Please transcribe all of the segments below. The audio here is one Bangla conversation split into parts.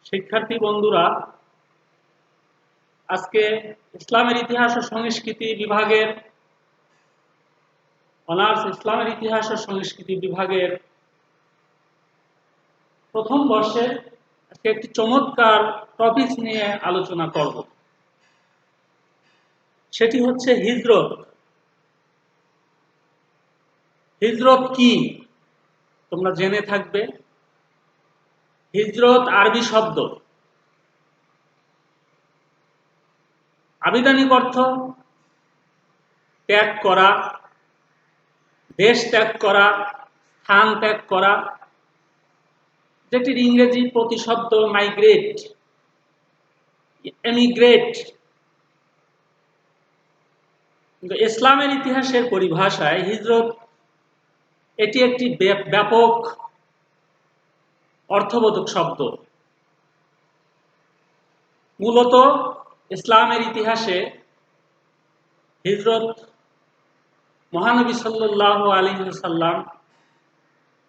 শিক্ষার্থী বন্ধুরা, আজকে ইসলামের ইতিহাস ও সংস্কৃতি বিভাগের অনার্স ইসলামের ইতিহাস ও সংস্কৃতি বিভাগের প্রথম বর্ষে আজকে একটি চমৎকার টপিক নিয়ে আলোচনা করব। সেটি হচ্ছে হিজরত। হিজরত কি তোমরা জেনে থাকবে। হিজরত আরবি শব্দ, আবিধানিক অর্থ ত্যাগ করা, দেশ ত্যাগ করা, স্থান ত্যাগ করা, যেটির ইংরেজি প্রতিশব্দ মাইগ্রেট, এমিগ্রেট। কিন্তু ইসলামের ইতিহাসের পরিভাষায় হিজরত এটি একটি ব্যাপক অর্থবোধক শব্দ। মূলত ইসলামের ইতিহাসে হিজরত মহানবী সাল্লাল্লাহু আলাইহি ওয়াসাল্লাম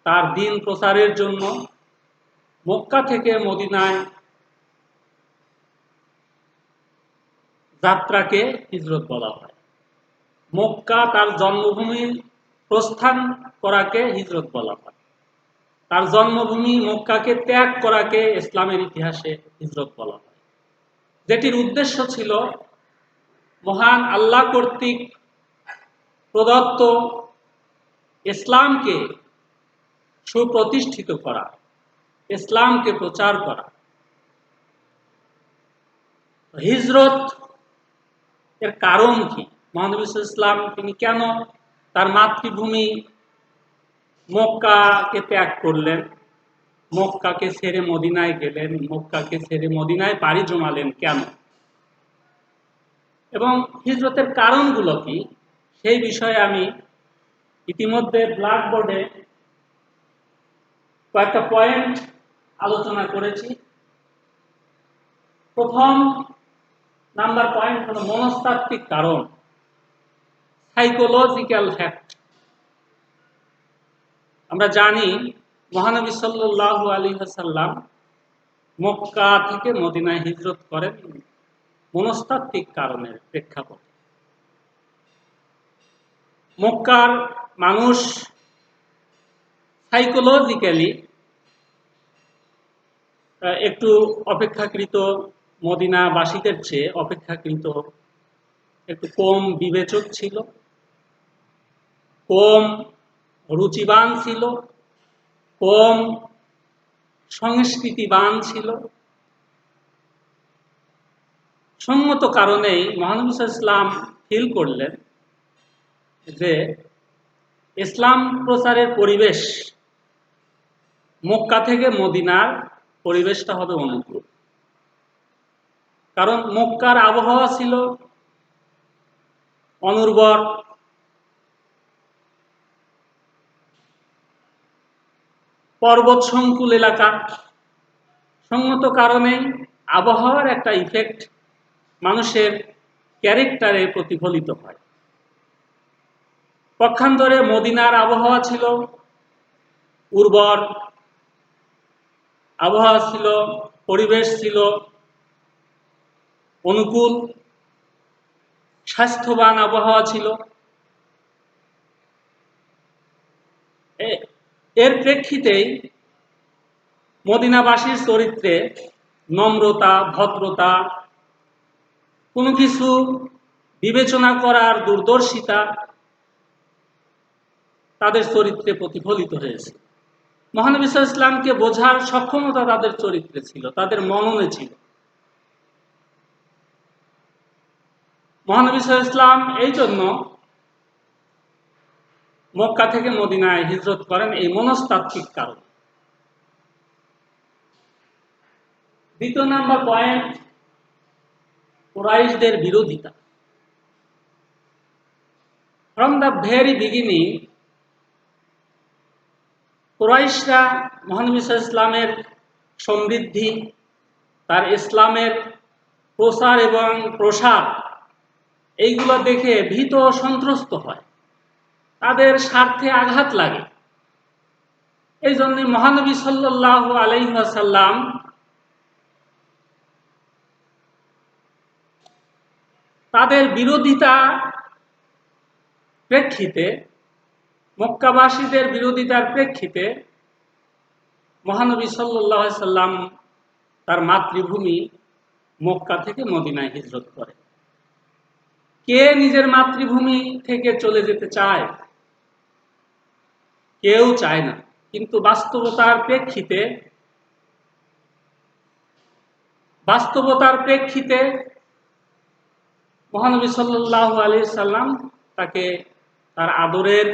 তার দ্বীন প্রচারের জন্য মক্কা থেকে মদিনায় যাত্রাকে হিজরত বলা হয়। মক্কা তার জন্মভূমি প্রস্থান করাকে হিজরত বলা হয়। তার জন্মভূমি মক্কাকে ত্যাগ করাকে ইসলামের ইতিহাসে হিজরত বলা হয়, যেটির উদ্দেশ্য ছিল মহান আল্লাহ কর্তৃক প্রদত্ত ইসলামকে সুপ্রতিষ্ঠিত করা, ইসলামকে প্রচার করা। হিজরত এর কারণ কি? মহানবী ইসলাম তিনি কেন তার মাতৃভূমি মক্কাকে ত্যাগ করলেন, মক্কাকে ছেড়ে মদিনায় গেলেন, মক্কাকে ছেড়ে মদিনায় পাড়ি জমালেন কেন, এবং হিজরতের কারণগুলো কি, সেই বিষয়ে আমি ইতিমধ্যে ব্ল্যাকবোর্ডে কয়েকটা পয়েন্ট আলোচনা করেছি। প্রথম নাম্বার পয়েন্ট হলো মনস্তাত্ত্বিক কারণ, সাইকোলজিক্যাল ফ্যাক্ট। আমরা জানি মহানবী সাল্লাল্লাহু আলাইহি ওয়াসাল্লাম মক্কা থেকে মদিনায় হিজরত করেন মনস্তাত্ত্বিক কারণের প্রেক্ষাপটে। মক্কার মানুষ সাইকোলজিক্যালি একটু অপেক্ষাকৃত মদিনাবাসীদের চেয়ে অপেক্ষাকৃত একটু কম বিবেচক ছিল, কম রুচিবান ছিল, কম সংস্কৃতিবান ছিল। সঙ্গত কারণেই মহানবী ইসলাম ফিল করলেন যে ইসলাম প্রচারের পরিবেশ মক্কা থেকে মদিনার পরিবেশটা হবে অনুকূল। কারণ মক্কার আবহাওয়া ছিল অনুর্বর, পর্বত সংকুল এলাকা। সঙ্গত কারণে আবহাওয়ার একটা ইফেক্ট মানুষের ক্যারেক্টারে প্রতিফলিত হয়। পক্ষান্তরে মদিনার আবহাওয়া ছিল উর্বর, আবহাওয়া ছিল, পরিবেশ ছিল অনুকূল, স্বাস্থ্যবান আবহাওয়া ছিল। এর প্রেক্ষিতেই মদিনাবাসীর চরিত্রে নম্রতা, ভদ্রতা, কোনো কিছু বিবেচনা করার দূরদর্শিতা তাদের চরিত্রে প্রতিফলিত হয়েছে। মহানবী সাল্লাল্লাহু আলাইহি ওয়াসাল্লামকে বোঝার সক্ষমতা তাদের চরিত্রে ছিল, তাদের মননে ছিল। মহানবী সাল্লাল্লাহু আলাইহি ওয়াসাল্লাম এই জন্য মক্কা থেকে মদিনায় হিজরত করেন, এই মনস্তাত্ত্বিক কারণ। দ্বিতীয় নাম্বার পয়েন্ট, কুরাইশদের বিরোধিতা। ফ্রম দ্য ভেরি বিগিনিং কুরাইশরা মহানবী সাল্লাল্লাহু আলাইহি ওয়াসাল্লামের সমৃদ্ধি, তার ইসলামের প্রচার এবং প্রসার, এইগুলো দেখে ভীত সন্ত্রস্ত হয়, তাদের স্বার্থে আঘাত লাগে। এই জন্য মহানবী সাল্লাল্লাহু আলাইহি ওয়াসাল্লাম তাদের বিরোধিতা প্রেক্ষিতে, মক্কাবাসীদের বিরোধিতার প্রেক্ষিতে মহানবী সাল্লাল্লাহু আলাইহি সাল্লাম তার মাতৃভূমি মক্কা থেকে মদিনায় হিজরত করে। কে নিজের মাতৃভূমি থেকে চলে যেতে চায়? কেউ চায় না। কিন্তু বাস্তবতার প্রেক্ষিতে মহানবী সাল্লাল্লাহু আলাইহি সাল্লাম তাকে তার আদরের,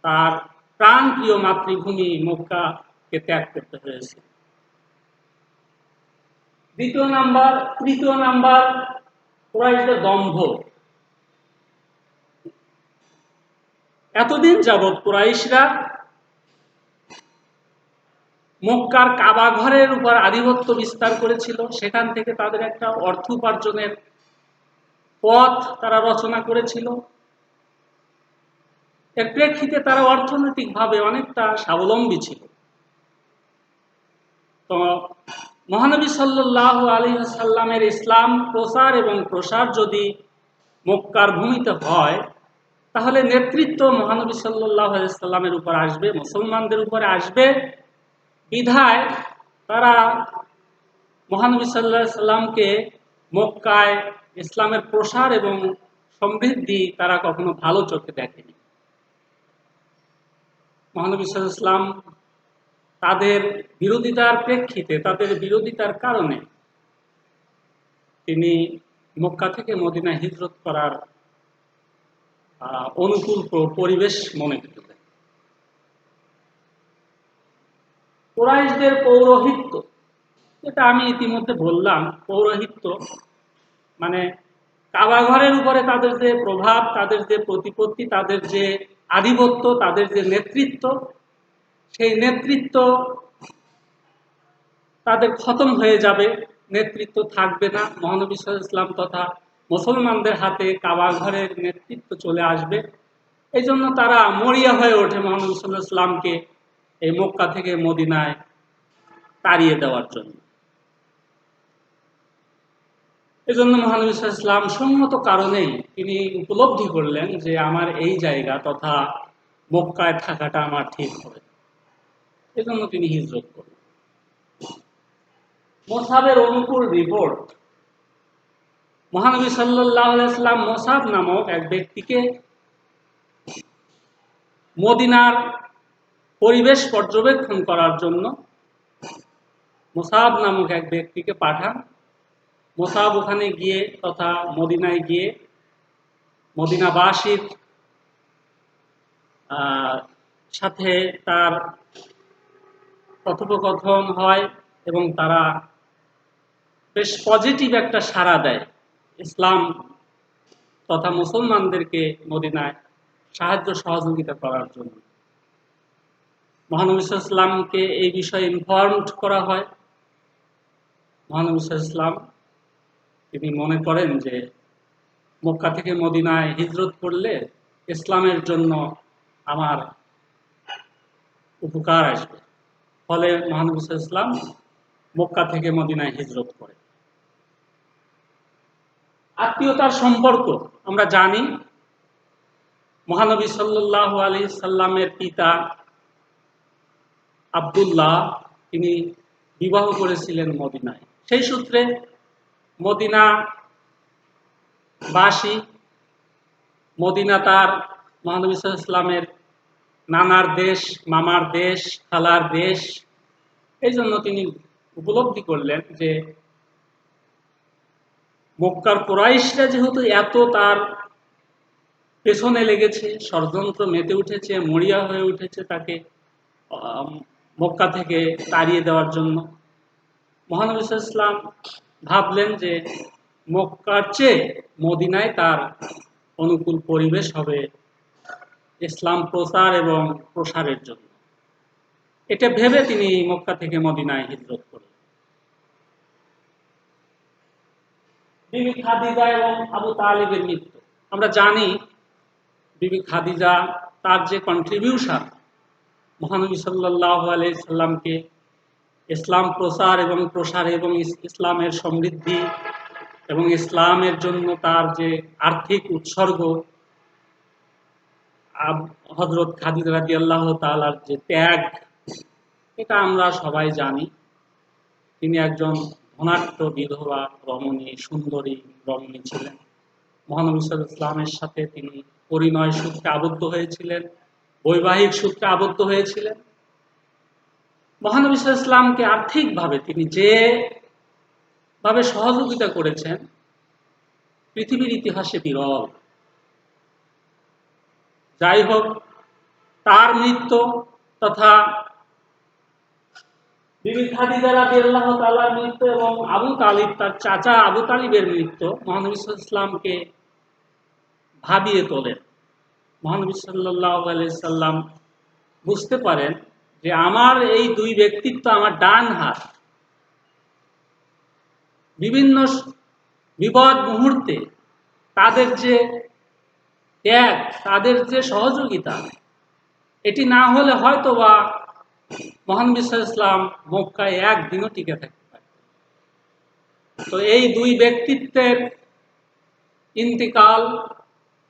তার প্রাণপ্রিয় মাতৃভূমি মক্কাকে ত্যাগ করতে হয়েছে। তৃতীয় নাম্বার কুরাইশদের দম্ভ। এতদিন যাবৎ কুরাইশরা মক্কার কাবা ঘরের উপর আধিপত্য বিস্তার করেছিল। সেখান থেকে তাদের একটা অর্থ উপার্জনের পথ তারা রচনা করেছিল। এর প্রেক্ষিতে তারা অর্থনৈতিকভাবে অনেকটা স্বাবলম্বী ছিল। তো মহানবী সাল্লাল্লাহু আলাইহি ওয়াসাল্লামের ইসলাম প্রচার এবং প্রসার যদি মক্কার ভূমিতে হয়, তাহলে নেতৃত্ব মহানবী সাল্লাল্লাহু আলাইহি ওয়াসাল্লামের উপর আসবে, মুসলমানদের উপরে আসবে। বিধায় তারা মহানবী সাল্লাল্লাহু আলাইহি ওয়াসাল্লামকে মক্কায় ইসলামের প্রসার এবং সমৃদ্ধি তারা কখনো ভালো চোখে দেখেনি। মহানবী সাল্লাল্লাহু আলাইহি ওয়াসাল্লাম তাদের বিরোধিতার প্রেক্ষিতে, তাদের বিরোধিতার কারণে তিনি মক্কা থেকে মদিনায় হিজরত করার অনুকূল পরিবেশ মনে করলেন। কুরাইশদের পৌরোহিত্য, যেটা আমি ইতিমধ্যে বললাম, পৌরোহিত্য মানে কাবা ঘরের উপরে তাদের যে প্রভাব, তাদের যে প্রতিপত্তি, তাদের যে আধিপত্য, তাদের যে নেতৃত্ব, সেই নেতৃত্ব তাদের খতম হয়ে যাবে, নেতৃত্ব থাকবে না। মহানবী সাল্লাল্লাহু আলাইহি ওয়াসাল্লাম তথা মুসলমানদের হাতে কাবা ঘরের নেতৃত্ব চলে আসবে। এই জন্য তারা মরিয়া হয়ে ওঠে মহানবী সাল্লাল্লাহু আলাইহি ওয়াসাল্লামকে এই মক্কা থেকে মদিনায় তাড়িয়ে দেওয়ার জন্য। এজন্য মহানবী সাল্লাল্লাহু আলাইহি ওয়াসাল্লাম সঙ্গত কারণেই তিনি উপলব্ধি করলেন যে আমার এই জায়গা তথা মক্কায় থাকাটা আমার ঠিক হবে। এজন্য তিনি হিজরত করলেন। মুসআবের অনুকূল রিপোর্ট। মহানবী সাল্লাল্লাহু আলাইহি ওয়াসাল্লাম মুসআব নামক এক ব্যক্তিকে মদিনার পরিবেশ পর্যবেক্ষণ করার জন্য মুসআব নামক এক ব্যক্তিকে পাঠান। মুসআব ওখানে গিয়ে তথা মদিনায় গিয়ে মদিনাবাসীর সাথে তার কথোপকথন হয় এবং তারা বেশ পজিটিভ একটা সাড়া দেয় ইসলাম তথা মুসলমানদেরকে মদিনায় সাহায্য সহযোগিতা করার জন্য। মহানবী সাল্লাল্লাহু আলাইহি ওয়াসাল্লামকে এই বিষয়ে ইনফর্মড করা হয়। মহানবী সাল্লাল্লাহু আলাইহি ওয়াসাল্লাম তিনি মনে করেন যে মক্কা থেকে মদিনায় হিজরত করলে ইসলামের জন্য আমার উপকার আসবে। ফলে মহানবী সাল্লাল্লাহু আলাইহি ওয়াসাল্লাম মক্কা থেকে মদিনায় হিজরত করে। আত্মীয়তার সম্পর্ক আমরা জানি। মহানবী সাল্লাল্লাহু আলাইহি সাল্লামের পিতা আব্দুল্লাহ তিনি বিবাহ করেছিলেন মদিনায়। সেই সূত্রে মদিনাবাসী, মদিনা তার মহানবী সাল্লাল্লাহু আলাইহি সাল্লামের নানার দেশ, মামার দেশ, খালার দেশ। এই জন্য তিনি উপলব্ধি করলেন যে মক্কার কুরাইশরা যেহেতু এত তার পেছনে লেগেছে, ষড়যন্ত্র মেতে উঠেছে, মরিয়া হয়ে উঠেছে তাকে মক্কা থেকে তাড়িয়ে দেওয়ার জন্য, মহানবী সাল্লাল্লাহু আলাইহি ওয়াসাল্লাম ভাবলেন যে মক্কার চেয়ে মদিনায় তার অনুকূল পরিবেশ হবে ইসলাম প্রচার এবং প্রসারের জন্য। এটা ভেবে তিনি মক্কা থেকে মদিনায় হিজরত করলেন। বিবি খাদিজা এবং আবু তালিবের মৃত্যু। আমরা জানি বিবি খাদিজা তার যে কন্ট্রিবিউশন মহানবী সাল্লাল্লাহু আলাইহি সাল্লামকে ইসলাম প্রচার এবং প্রসার এবং ইসলামের সমৃদ্ধি এবং ইসলামের জন্য তার যে আর্থিক উৎসর্গ, হযরত খাদিজা রাদিয়াল্লাহু তাআলার যে ত্যাগ, এটা আমরা সবাই জানি। তিনি একজন ধনাঢ্য বিধবা রমণী, সুন্দরী রমণী ছিলেন। মহানবী সাল্লাল্লাহু আলাইহি ওয়াসাল্লামের সাথে তিনি পরিণয় সূত্রে আবদ্ধ হয়েছিলেন, বৈবাহিক সূত্রে আবদ্ধ হয়েছিলেন। মহানবী সাল্লাল্লাহু আলাইহি ওয়াসাল্লামকে আর্থিকভাবে তিনি যেভাবে সহযোগিতা করেছেন, পৃথিবীর ইতিহাসে বিরল। যাই হোক, তার মৃত্যু তথা বিবি খাদিজা রাদিয়াল্লাহু তাআলার মৃত্যু এবং আবু তালিব, তার চাচা আবু তালিবের মৃত্যু মহানবী সাল্লাল্লাহু আলাইহি ওয়াসাল্লামকে ভাবিয়ে তোলেন। মহানবী সাল্লাল্লাহু আলাইহি সাল্লাম বুঝতে পারেন যে আমার এই দুই ব্যক্তিত্ব আমার ডান হাত। বিভিন্ন বিপদ মুহূর্তে তাদের যে ত্যাগ, তাদের যে সহযোগিতা, এটি না হলে হয়তো বা মহানবী সাল্লাল্লাহু আলাইহি ওয়াসাল্লাম মক্কায় একদিনও টিকে থাকতে পারতেন। তো এই দুই ব্যক্তিত্বের ইন্তিকাল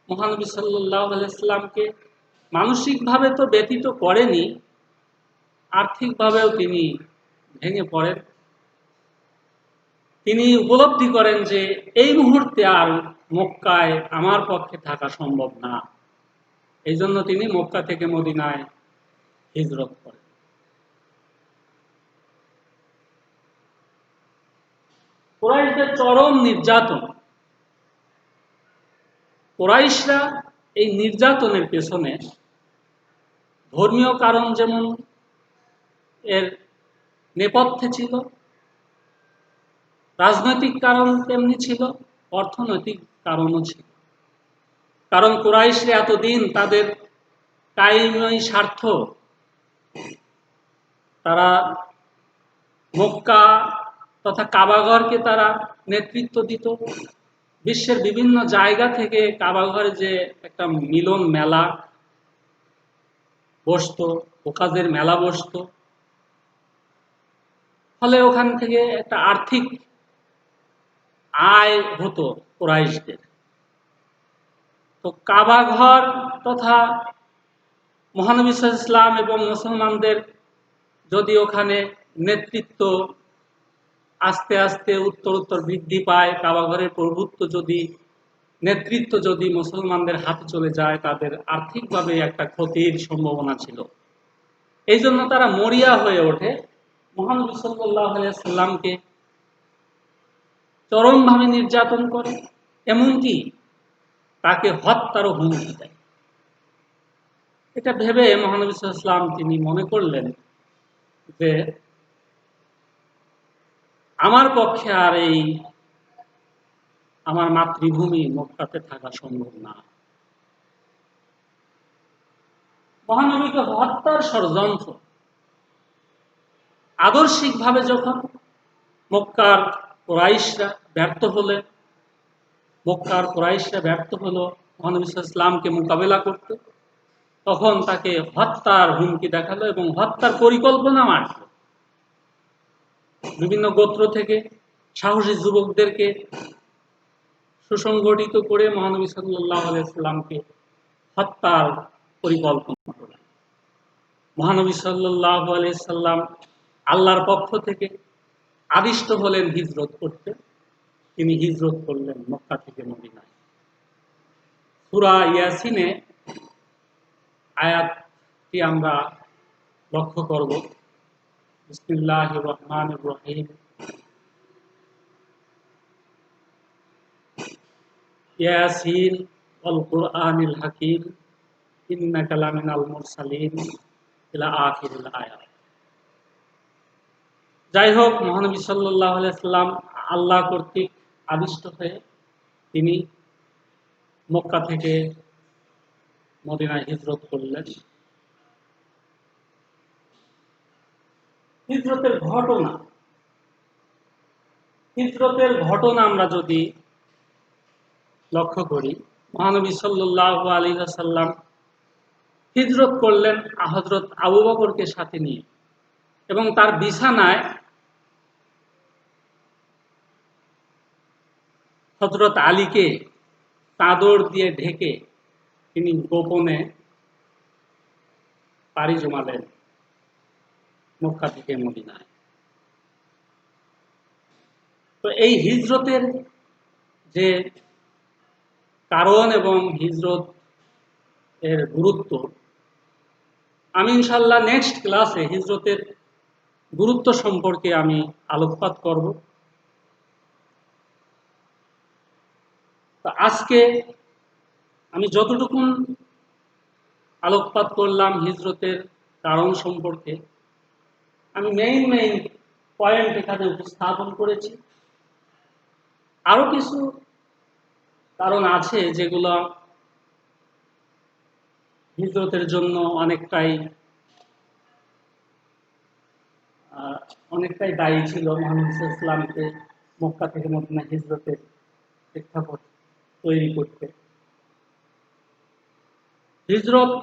মহানবী সাল্লাল্লাহু আলাইহি ওয়াসাল্লামকে মানসিকভাবে তো ব্যথিত করেনি, আর্থিকভাবেও তিনি ভেঙে পড়েন। তিনি উপলব্ধি করেন যে এই মুহূর্তে আর মক্কায় আমার পক্ষে থাকা সম্ভব না। এই জন্য তিনি মক্কা থেকে মদিনায় হিজরত করেন। কুরাইশদের চরম নির্যাতন। কুরাইশরা এই নির্যাতনের পেছনে ধর্মীয় কারণ যেমন এর নেপথ্যে ছিল, রাজনৈতিক কারণ তেমনি ছিল, অর্থনৈতিক কারণও ছিল। কারণ কুরাইশরা এতদিন তাদের কায়মি স্বার্থ, তারা মক্কা তথা কাবাঘরকে তারা নেতৃত্ব দিত। বিশ্বের বিভিন্ন জায়গা থেকে কাবাঘরে যে একটা মিলন মেলা বসতো, ওকাজের মেলা বসতো, ফলে ওখান থেকে একটা আর্থিক আয় হতো কুরাইশদের। তো কাবাঘর তথা মহানবী সাল্লাল্লাহু আলাইহি ওয়াসাল্লাম এবং মুসলমানদের যদি ওখানে নেতৃত্ব আস্তে আস্তে উত্তরোত্তর বৃদ্ধি পায়, কাবাঘরের প্রভুত্ব যদি, নেতৃত্ব যদি মুসলমানদের হাতে চলে যায়, তাদের আর্থিকভাবে একটা ক্ষতির সম্ভাবনা ছিল। এই জন্য তারা মরিয়া হয়ে ওঠে, মহানবী সাল্লাল্লাহু আলাইহি ওয়াসাল্লামকে চরমভাবে নির্যাতন করে, এমনকি তাকে হত্যারও হুমকি দেয়। এটা ভেবে মহানবী সাল্লাল্লাহু আলাইহি ওয়াসাল্লাম তিনি মনে করলেন যে আমার পক্ষে আর এই আমার মাতৃভূমি মক্কাতে থাকা সম্ভব না। মহানবীকে হত্যার ষড়যন্ত্র আদর্শিকভাবে যখন মক্কার কুরাইশরা ব্যর্থ হলো মহানবী সাল্লাল্লাহু আলাইহি ওয়াসাল্লামকে মোকাবেলা করতে, তখন তাকে হত্যার হুমকি দেখালো এবং হত্যার পরিকল্পনা মারল। বিভিন্ন গোত্র থেকে সাহসী যুবকদেরকে সুসংগঠিত করে মহানবী সাল্লাল্লাহু আলাইহি ওয়াসাল্লামকে হত্যার পরিকল্পনা করলেন। মহানবী সাল্লাল্লাহু আলাইহি ওয়াসাল্লাম আল্লাহর পক্ষ থেকে আদিষ্ট হলেন হিজরত করতে। তিনি হিজরত করলেন মক্কা থেকে মদিনায়। সূরা ইয়াসিনে আয়াতটি আমরা লক্ষ্য করব। বিসমিল্লাহির রহমানির রহিম। ইয়াসিন ওয়াল কুরআনিল হাকিম ইন্নাকা লামিনাল মুরসালিন ইলা আখিরিল আয়াত। যাই হোক, মহানবী সাল্লাল্লাহু আলাইহি ওয়াসাল্লাম আল্লাহ কর্তৃক আদিষ্ট হয়ে তিনি মক্কা থেকে মদিনায় হিজরত করলেন। হিজরতের ঘটনা আমরা যদি লক্ষ্য করি, মহানবী সাল্লাল্লাহু আলাইহি ওয়াসাল্লাম হিজরত করলেন হযরত আবু বকরকে সাথে নিয়ে, এবং তার বিছানায় হযরত আলীকে চাদর দিয়ে ঢেকে তিনি গোপনে পাড়ি জমালেন মক্কা থেকে মদিনায়। তো এই হিজরতের যে কারণ এবং হিজরত এর গুরুত্ব, আমি ইনশাল্লাহ নেক্সট ক্লাসে হিজরতের গুরুত্ব সম্পর্কে আমি আলোকপাত করব। তো আজকে আমি যতটুকুন আলোকপাত করলাম হিজরতের কারণ সম্পর্কে, আমি মেইন পয়েন্ট এখানে উপস্থাপন করেছি। আরো কিছু কারণ আছে যেগুলো হিজরতের জন্য অনেকটাই দায়ী ছিল মুহাম্মদ ইসলামকে মক্কা থেকে মদিনা হিজরতের প্রেক্ষাপট তৈরি করতে। হিজরত,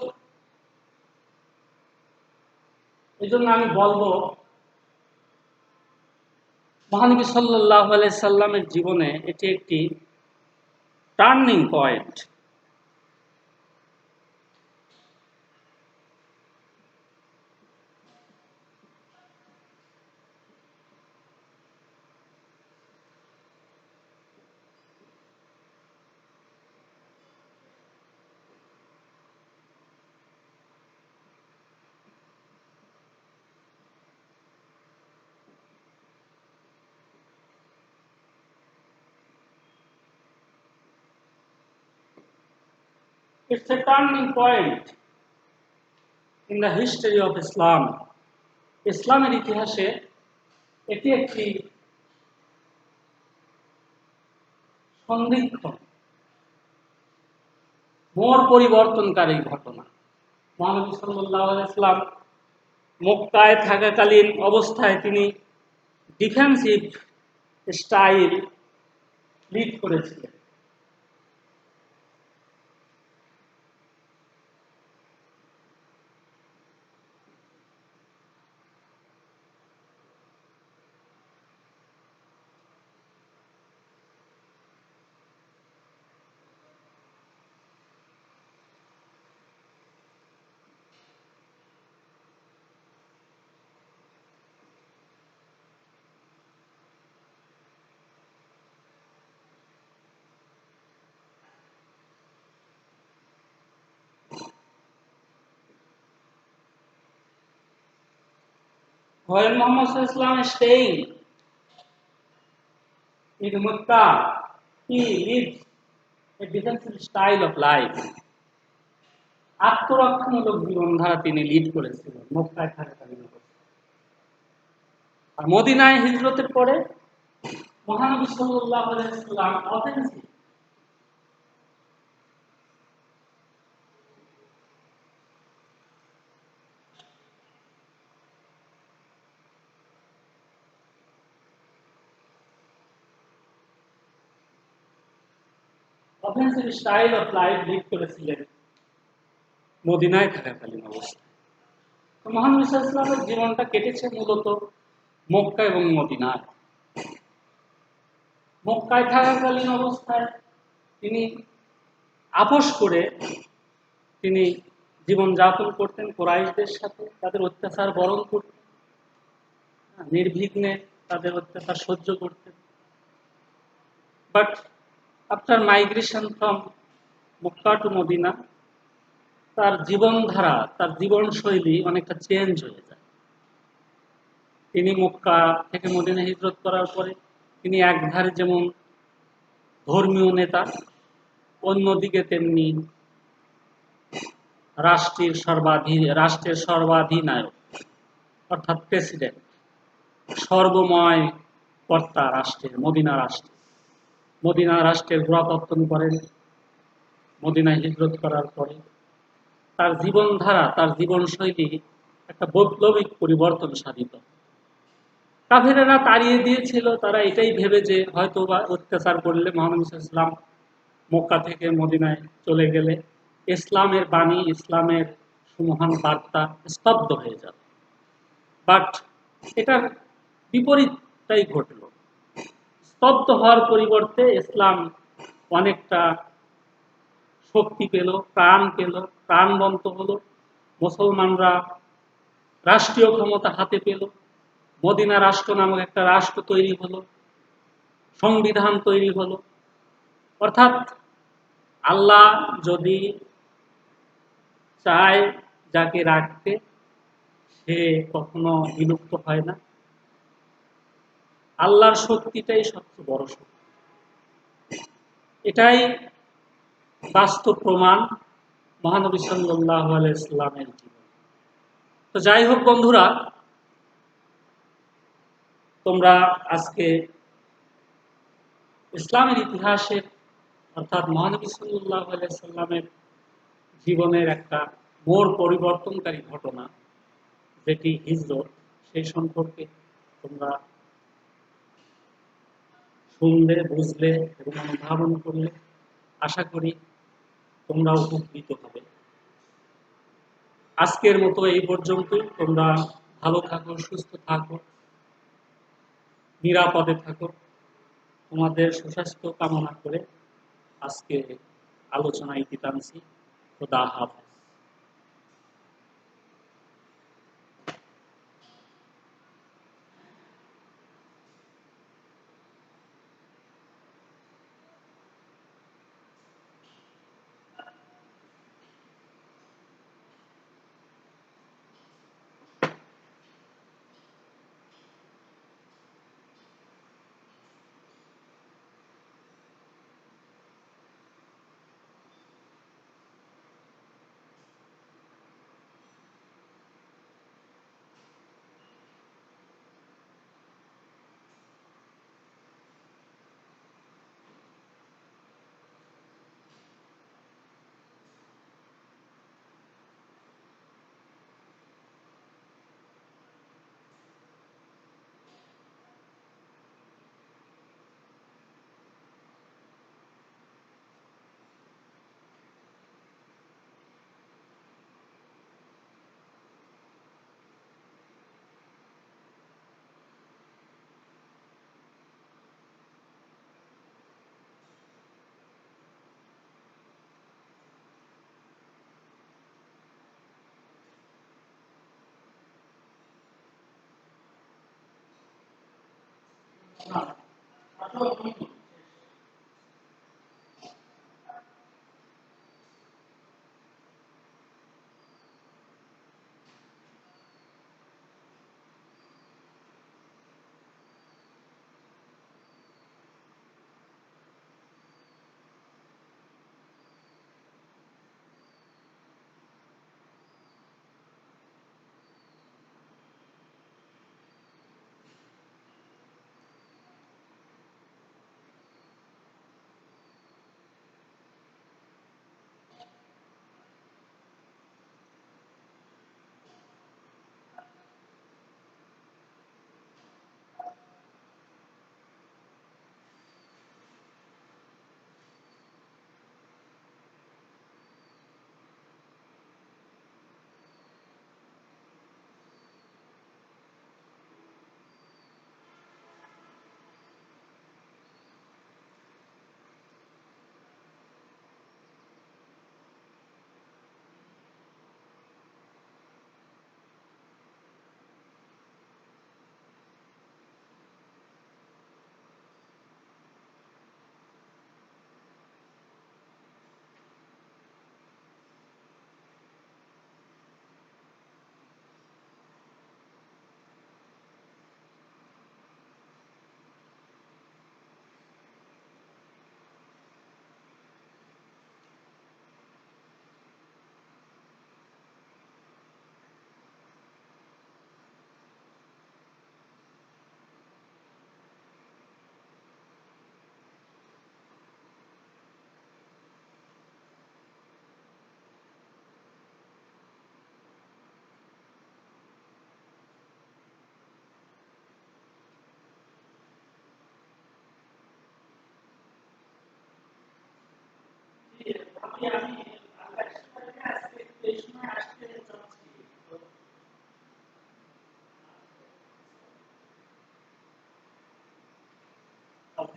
এই জন্য আমি বলবো মহানবী সাল্লাল্লাহু আলাইহি সাল্লামের জীবনে এটি একটি turning point. It's a turning point in the history of Islam. ইসলামের ইতিহাসে এটি একটি সন্দিক্ষণ, মোড় পরিবর্তনকারী ঘটনা। মুহাম্মদ সাল্লাল্লাহু আলাইহি সাল্লাম মক্কায় থাকাকালীন অবস্থায় তিনি ডিফেন্সিভ স্টাইল লিড করেছিলেন। When Muhammad sallallahu alaihi wasallam is staying in Mecca, he lives a defensive style of life. আত্মরক্ষামূলক জীবনধারা তিনি লিড করেছিলেন মক্কায় থাকাকালীন অবস্থায়। আর মদিনায় হিজরতের পরে মহানবী সাল্লাল্লাহু আলাইহি ওয়াসাল্লাম offensive, offensive style of life lead করেছিলেন মদিনায় থাকাকালীন অবস্থায়। তো মহানবী সাল্লাল্লাহু আলাইহি ওয়াসাল্লামের জীবনটা কেটেছে মূলত মক্কা এবং মদিনায়। মক্কায় থাকাকালীন অবস্থায় তিনি আপোষ করে তিনি জীবনযাপন করতেন কুরাইশদের সাথে, তাদের অত্যাচার বরণ করতেন, নির্বিঘ্নে তাদের অত্যাচার সহ্য করতেন। But after migration from Mecca to Medina, তার জীবনধারা, তার জীবনশৈলী অনেকটা চেঞ্জ হয়ে যায়। তিনি মক্কা থেকে মদিনা হিজরত করার পরে তিনি একধারে যেমন ধর্মীয় নেতা, অন্যদিকে তেমনি রাষ্ট্রের সর্বাধিনায়ক অর্থাৎ প্রেসিডেন্ট, সর্বময় কর্তা রাষ্ট্রের, মদিনা রাষ্ট্রের গোড়াপত্তন করেন মদিনায় হিজরত করার পরে। তার জীবনধারা, তার জীবনশৈলী একটা বৈপ্লবিক পরিবর্তন সাধিত। কাফেরেরা তাড়িয়ে দিয়েছিল, তারা এটাই ভেবে যে হয়তো বা অত্যাচার করলে মুহাম্মদ সাল্লাল্লাহু আলাইহি ওয়াসাল্লাম মক্কা থেকে মদিনায় চলে গেলে ইসলামের বাণী, ইসলামের সুমহান বার্তা স্তব্ধ হয়ে যাবে। বাট এটার বিপরীতটাই ঘটল। স্তব্ধ হওয়ার পরিবর্তে ইসলাম অনেকটা শক্তি পেল, প্রাণ পেল, প্রাণবন্ত হলো। মুসলমানরা রাষ্ট্রীয় ক্ষমতা হাতে পেল, মদিনা রাষ্ট্র নামক একটা রাষ্ট্র তৈরি হলো, সংবিধান তৈরি হলো। অর্থাৎ আল্লাহ যদি চায় যাকে রাখতে, সে কখনো বিলুপ্ত হয় না। আল্লাহর শক্তিটাই সবচেয়ে বড় শক্তি, এটাই বাস্তব প্রমাণ মহানবী সাল্লাল্লাহু আলাইহি সাল্লামের জীবন। তো যাই হোক বন্ধুরা, তোমরা আজকে ইসলামের ইতিহাসের অর্থাৎ মহানবী সাল্লাল্লাহু আলাইহি সাল্লামের জীবনের একটা মোড় পরিবর্তনকারী ঘটনা, যেটি হিজরত, সেই সম্পর্কে তোমরা শুনলে, বুঝলে এবং অনুধাবন করলে। আশা করি তোমরা উপকৃত হবে। আজকের মতো এই পর্যন্তই। তোমরা ভালো থাকো, সুস্থ থাকো, নিরাপদে থাকো। তোমাদের সুস্বাস্থ্য কামনা করে আজকে আলোচনা ইতি টানছি। খোদা হাফেজ।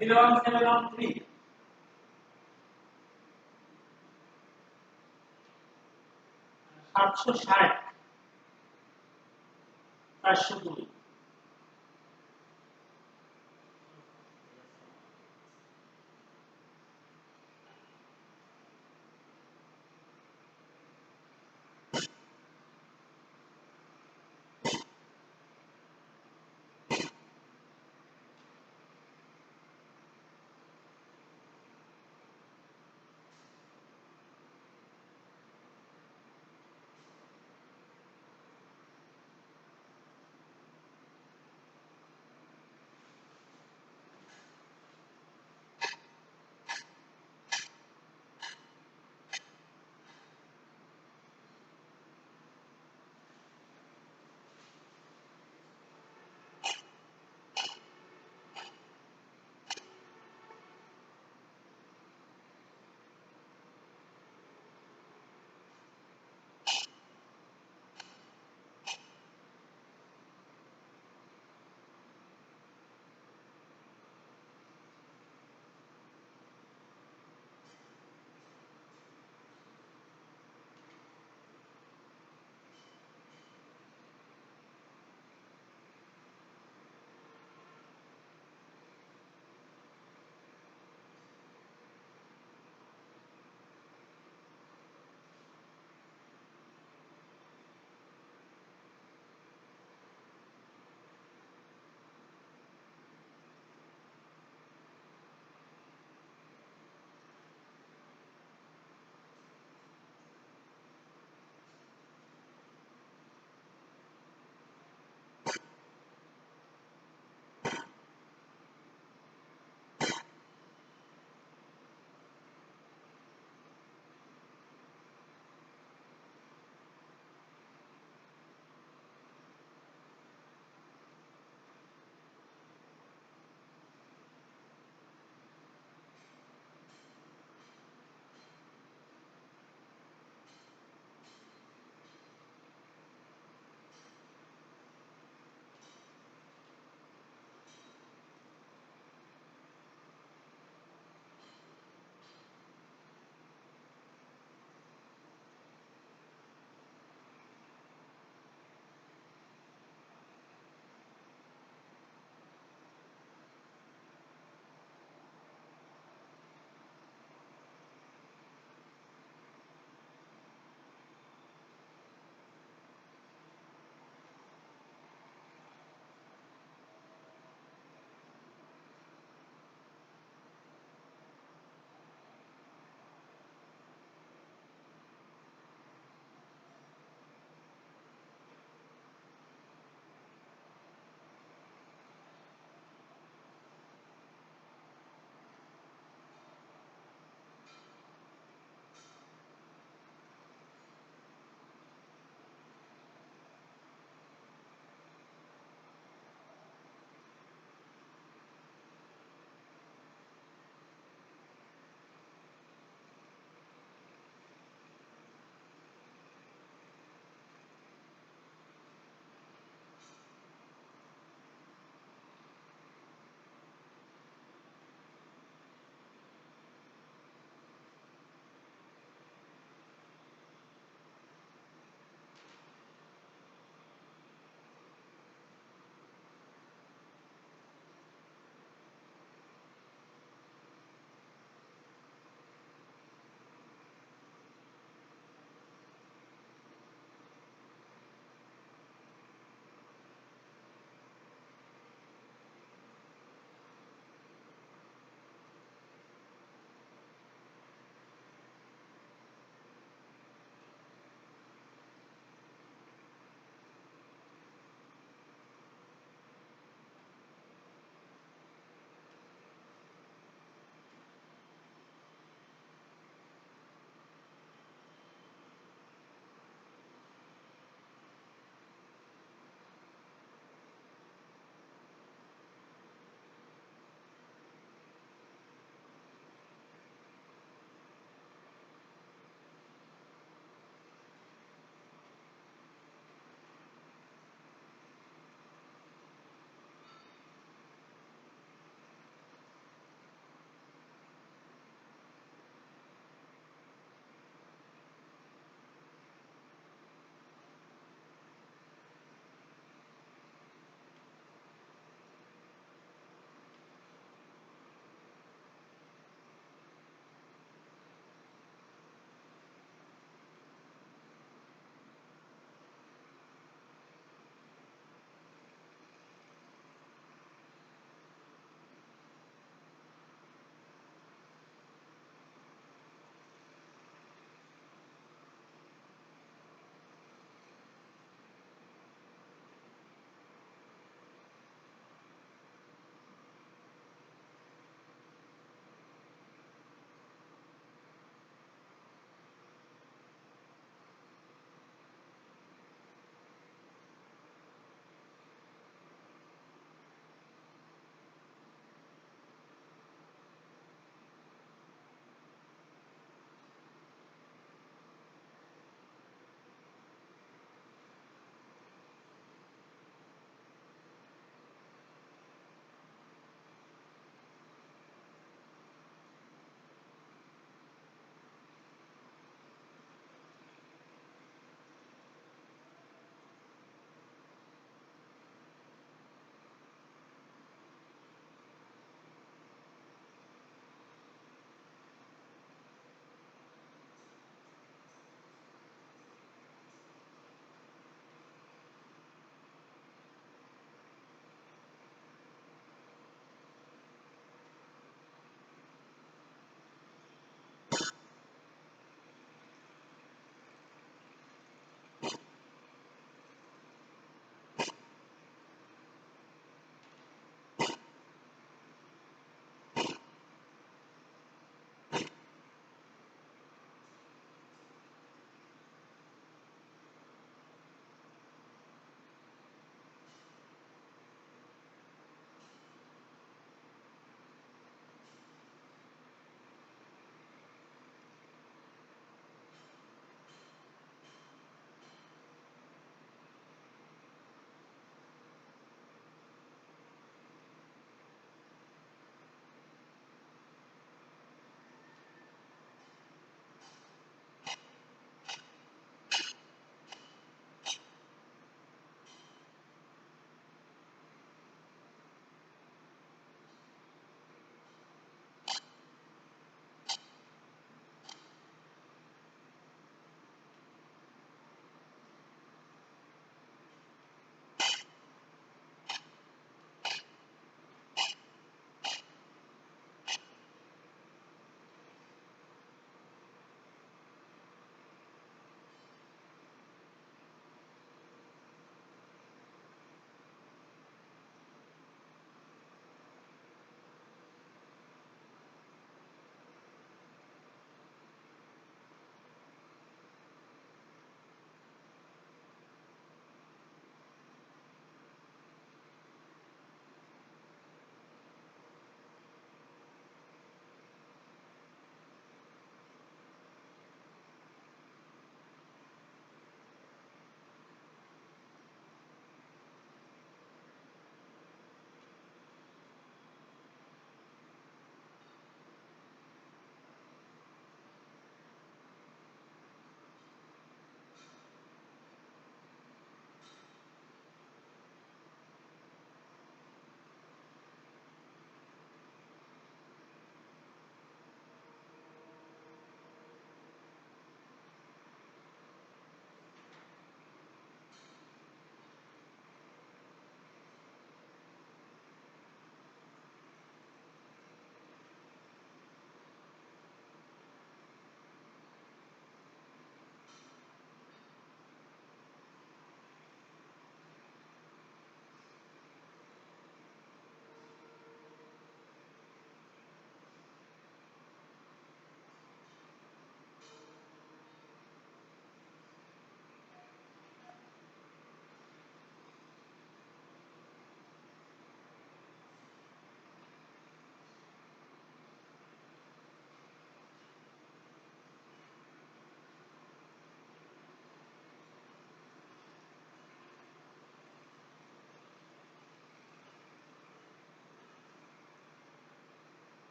01713 760 402।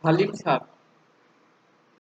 হালিম স্যার।